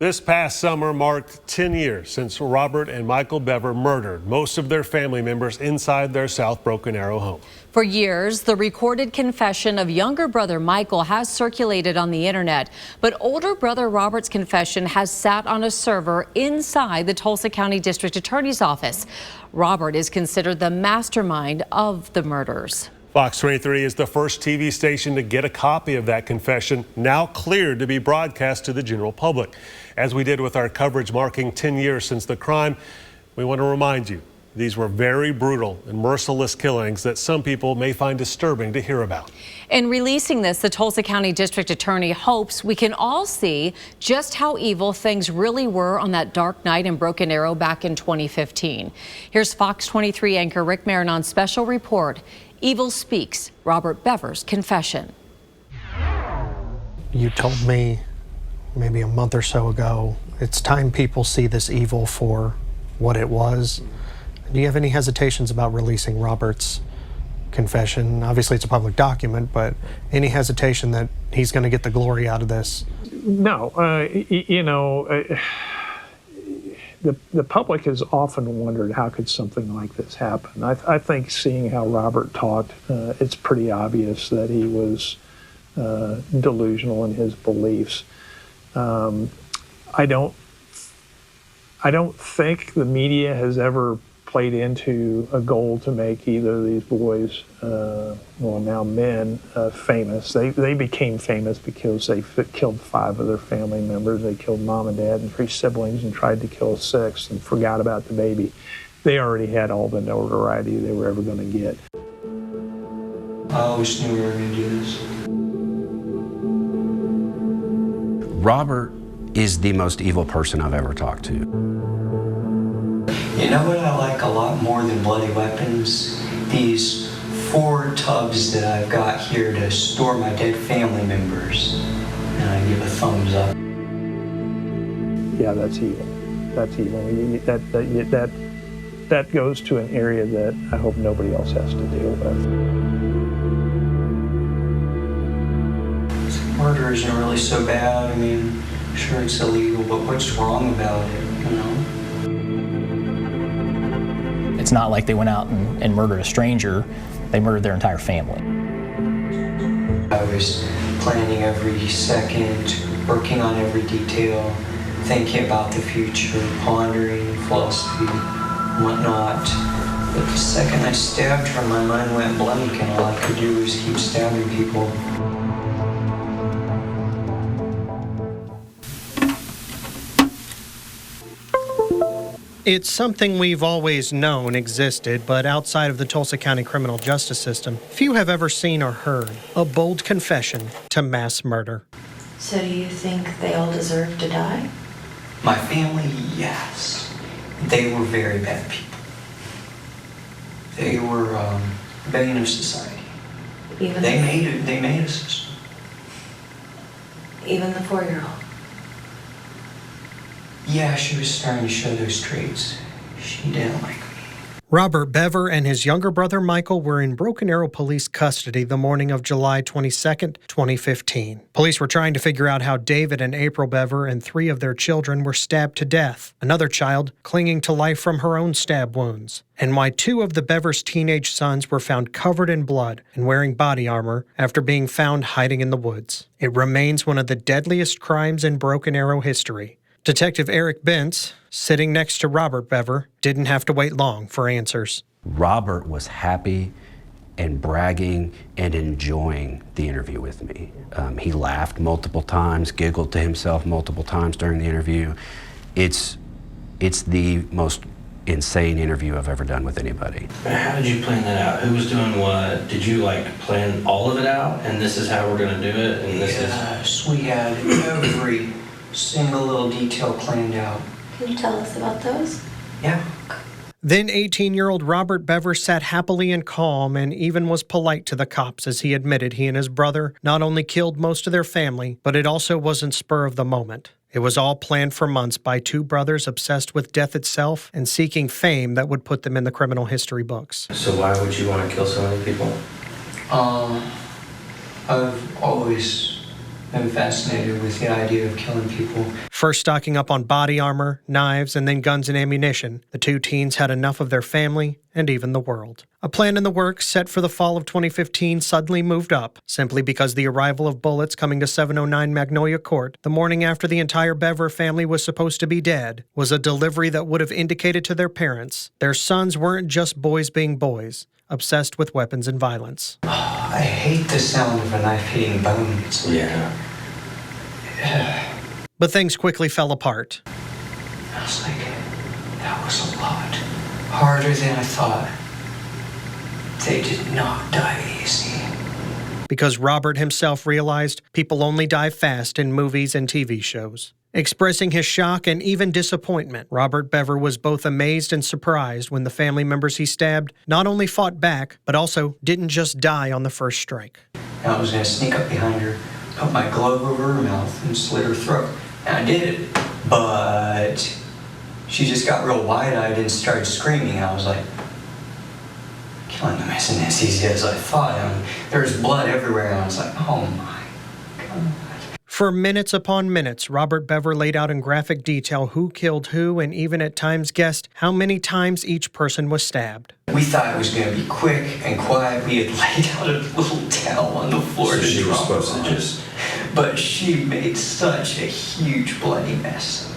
This past summer marked 10 years since Robert and Michael Bever murdered most of their family members inside their South Broken Arrow home. For years, the recorded confession of younger brother Michael has circulated on the internet, but older brother Robert's confession has sat on a server inside the Tulsa County District Attorney's office. Robert is considered the mastermind of the murders. FOX23 is the first TV station to get a copy of that confession, now cleared to be broadcast to the general public. As we did with our coverage marking 10 years since the crime, we want to remind you, these were very brutal and merciless killings that some people may find disturbing to hear about. In releasing this, the Tulsa County District Attorney hopes we can all see just how evil things really were on that dark night in Broken Arrow back in 2015. Here's Fox 23 anchor Rick Marinon's special report, Evil Speaks, Robert Bever's confession. You told me maybe a month or so ago, it's time people see this evil for what it was. Do you have any hesitations about releasing Robert's confession? Obviously it's a public document, but any hesitation that he's going to get the glory out of this? No, the public has often wondered how could something like this happen. I think seeing how Robert talked, it's pretty obvious that he was delusional in his beliefs. I don't think the media has ever played into a goal to make either of these boys, well now men, famous. They became famous because they killed 5 of their family members. They killed mom and dad and 3 siblings and tried to kill a 6th and forgot about the baby. They already had all the notoriety they were ever going to get. I always knew we were going to do this. Robert is the most evil person I've ever talked to. You know what I like a lot more than bloody weapons? These 4 tubs that I've got here to store my dead family members. And I give a thumbs up. Yeah, that's evil. That's evil. That goes to an area that I hope nobody else has to deal with. Murder isn't really so bad. I mean, sure it's illegal, but what's wrong about it, you know? It's not like they went out and murdered a stranger. They murdered their entire family. I was planning every second, working on every detail, thinking about the future, pondering philosophy, whatnot. But the second I stabbed her, my mind went blank, and all I could do was keep stabbing people. It's something we've always known existed, but outside of the Tulsa County criminal justice system, few have ever seen or heard a bold confession to mass murder. So do you think they all deserve to die? My family, yes. They were very bad people. They were bane of society. They made a system. Even the 4-year-old? Yeah, she was starting to show those traits. She didn't like me. Robert Bever and his younger brother Michael were in Broken Arrow police custody the morning of July 22nd, 2015. Police were trying to figure out how David and April Bever and 3 of their children were stabbed to death, another child clinging to life from her own stab wounds, and why 2 of the Bevers' teenage sons were found covered in blood and wearing body armor after being found hiding in the woods. It remains one of the deadliest crimes in Broken Arrow history. Detective Eric Bentz, sitting next to Robert Bever, didn't have to wait long for answers. Robert was happy and bragging and enjoying the interview with me. He laughed multiple times, giggled to himself multiple times during the interview. It's the most insane interview I've ever done with anybody. How did you plan that out? Who was doing what? Did you plan all of it out and this is how we're going to do it? And Yes, we had every single little detail planned out. Can you tell us about those? Yeah. Then 18-year-old Robert Bever sat happily and calm and even was polite to the cops as he admitted he and his brother not only killed most of their family, but it also wasn't spur of the moment. It was all planned for months by 2 brothers obsessed with death itself and seeking fame that would put them in the criminal history books. So why would you want to kill so many people? I've always I'm fascinated with the idea of killing people. First stocking up on body armor, knives, and then guns and ammunition, the two teens had enough of their family and even the world. A plan in the works set for the fall of 2015 suddenly moved up, simply because the arrival of bullets coming to 709 Magnolia Court the morning after the entire Bever family was supposed to be dead was a delivery that would have indicated to their parents their sons weren't just boys being boys, obsessed with weapons and violence. I hate the sound of a knife hitting bone. It's like, But things quickly fell apart. I was like, that was a lot harder than I thought. They did not die easy. Because Robert himself realized people only die fast in movies and TV shows. Expressing his shock and even disappointment, Robert Bever was both amazed and surprised when the family members he stabbed not only fought back, but also didn't just die on the first strike. I was going to sneak up behind her, put my glove over her mouth, and slit her throat. And I did it, but she just got real wide-eyed and started screaming. I was like, killing them isn't as easy as I thought. There was blood everywhere, and I was like, oh my God. For minutes upon minutes, Robert Bever laid out in graphic detail who killed who and even at times guessed how many times each person was stabbed. We thought it was going to be quick and quiet. We had laid out a little towel on the floor to she was drop supposed on. to just... But she made such a huge bloody mess.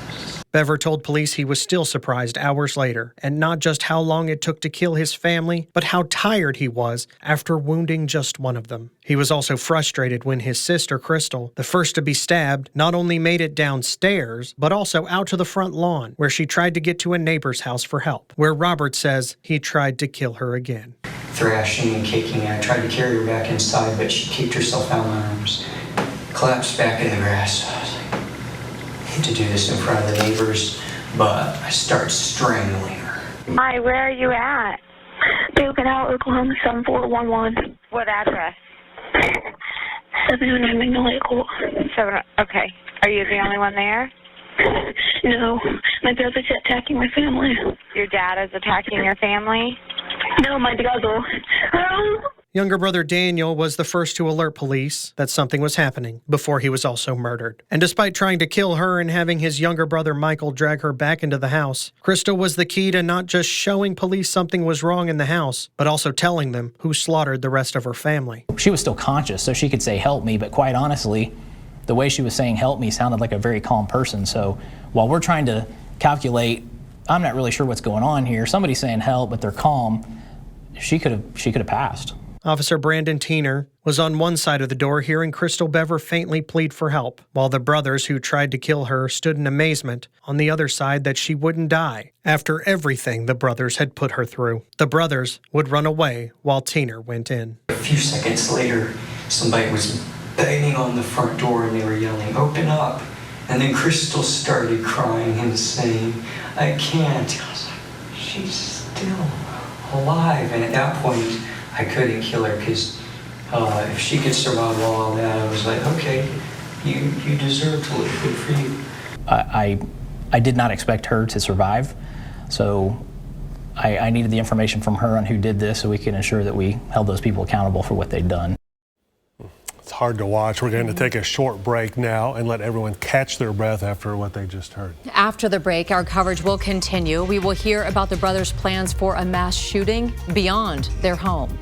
Bever told police he was still surprised hours later, and not just how long it took to kill his family, but how tired he was after wounding just one of them. He was also frustrated when his sister, Crystal, the first to be stabbed, not only made it downstairs, but also out to the front lawn, where she tried to get to a neighbor's house for help, where Robert says he tried to kill her again. Thrashing and kicking, I tried to carry her back inside, but she kicked herself out of my arms, collapsed back in the grass. I was like, I hate to do this in front of the neighbors, but I start strangling her. Hi, where are you at? Oklahoma, Oklahoma 7411. What address? 709 Magnolia Court. Okay. Are you the only one there? No, my brother's attacking my family. Your dad is attacking your family? No, my brother. Younger brother Daniel was the first to alert police that something was happening before he was also murdered. And despite trying to kill her and having his younger brother Michael drag her back into the house, Crystal was the key to not just showing police something was wrong in the house, but also telling them who slaughtered the rest of her family. She was still conscious, so she could say help me, but quite honestly, the way she was saying help me sounded like a very calm person. So while we're trying to calculate, I'm not really sure what's going on here, somebody's saying help, but they're calm, she could have passed. Officer Brandon Teener was on one side of the door hearing Crystal Bever faintly plead for help, while the brothers who tried to kill her stood in amazement on the other side that she wouldn't die after everything the brothers had put her through. The brothers would run away while Teener went in. A few seconds later, somebody was banging on the front door and they were yelling, "Open up!" And then Crystal started crying and saying, "I can't." I was like, she's still alive. And at that point, I couldn't kill her because if she could survive all that, I was like, okay, you deserve to live. Good for you. I did not expect her to survive, so I needed the information from her on who did this so we can ensure that we held those people accountable for what they'd done. It's hard to watch. We're going to take a short break now and let everyone catch their breath after what they just heard. After the break, our coverage will continue. We will hear about the brothers' plans for a mass shooting beyond their home.